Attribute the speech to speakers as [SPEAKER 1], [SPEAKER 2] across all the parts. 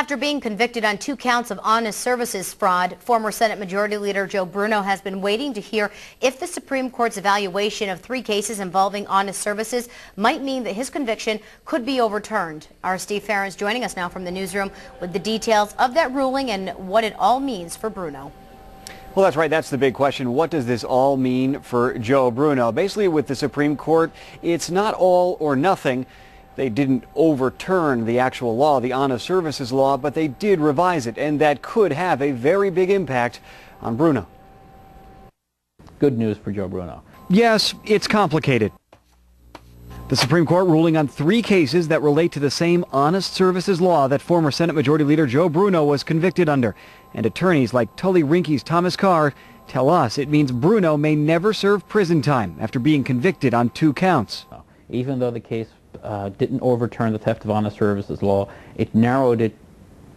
[SPEAKER 1] After being convicted on 2 counts of honest services fraud, former Senate Majority Leader Joe Bruno has been waiting to hear if the Supreme Court's evaluation of 3 cases involving honest services might mean that his conviction could be overturned. Our Steve Farron is joining us now from the newsroom with the details of that ruling and what it all means for Bruno.
[SPEAKER 2] Well, that's right. That's the big question. What does this all mean for Joe Bruno? Basically, with the Supreme Court, it's not all or nothing. They didn't overturn the actual law, the honest services law, but they did revise it, and that could have a very big impact on Bruno.
[SPEAKER 3] Good news for Joe Bruno.
[SPEAKER 2] Yes, it's complicated. The Supreme Court ruling on 3 cases that relate to the same honest services law that former Senate Majority Leader Joe Bruno was convicted under. And attorneys like Tully Rinckey's Thomas Carr tell us it means Bruno may never serve prison time after being convicted on 2 counts.
[SPEAKER 3] Even though the case didn't overturn the theft of honest services law, it narrowed it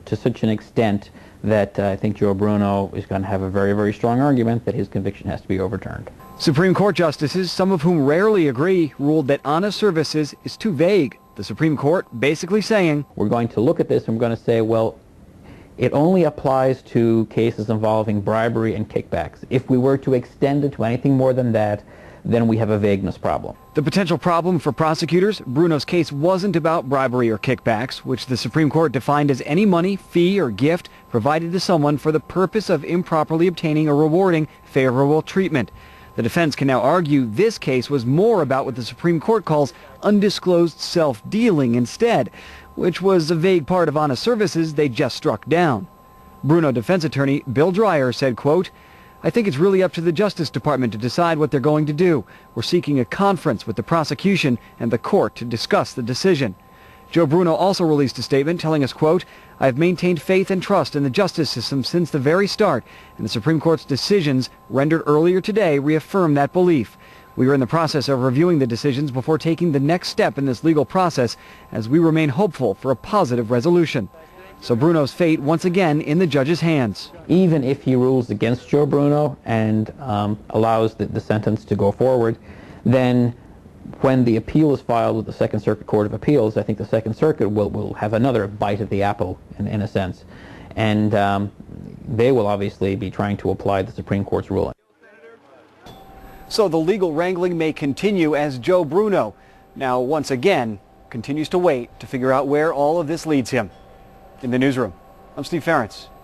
[SPEAKER 3] to such an extent that I think Joe Bruno is going to have a very, very strong argument that his conviction has to be overturned.
[SPEAKER 2] Supreme Court justices, some of whom rarely agree, ruled that honest services is too vague. The Supreme Court basically saying,
[SPEAKER 3] we're going to look at this and we're going to say, well, it only applies to cases involving bribery and kickbacks. If we were to extend it to anything more than that, then we have a vagueness problem.
[SPEAKER 2] The potential problem for prosecutors, Bruno's case wasn't about bribery or kickbacks, which the Supreme Court defined as any money, fee, or gift provided to someone for the purpose of improperly obtaining or rewarding favorable treatment. The defense can now argue this case was more about what the Supreme Court calls undisclosed self-dealing instead, which was a vague part of honest services they just struck down. Bruno defense attorney Bill Dreyer said, quote, "I think it's really up to the Justice Department to decide what they're going to do. We're seeking a conference with the prosecution and the court to discuss the decision." Joe Bruno also released a statement telling us, quote, "I've maintained faith and trust in the justice system since the very start, and the Supreme Court's decisions rendered earlier today reaffirm that belief. We are in the process of reviewing the decisions before taking the next step in this legal process as we remain hopeful for a positive resolution." So Bruno's fate once again in the judge's hands.
[SPEAKER 3] Even if he rules against Joe Bruno and allows the sentence to go forward, then when the appeal is filed with the Second Circuit Court of Appeals, I think the Second Circuit will have another bite at the apple, in a sense. And they will obviously be trying to apply the Supreme Court's ruling.
[SPEAKER 2] So the legal wrangling may continue as Joe Bruno now once again continues to wait to figure out where all of this leads him. In the newsroom, I'm Steve Farron.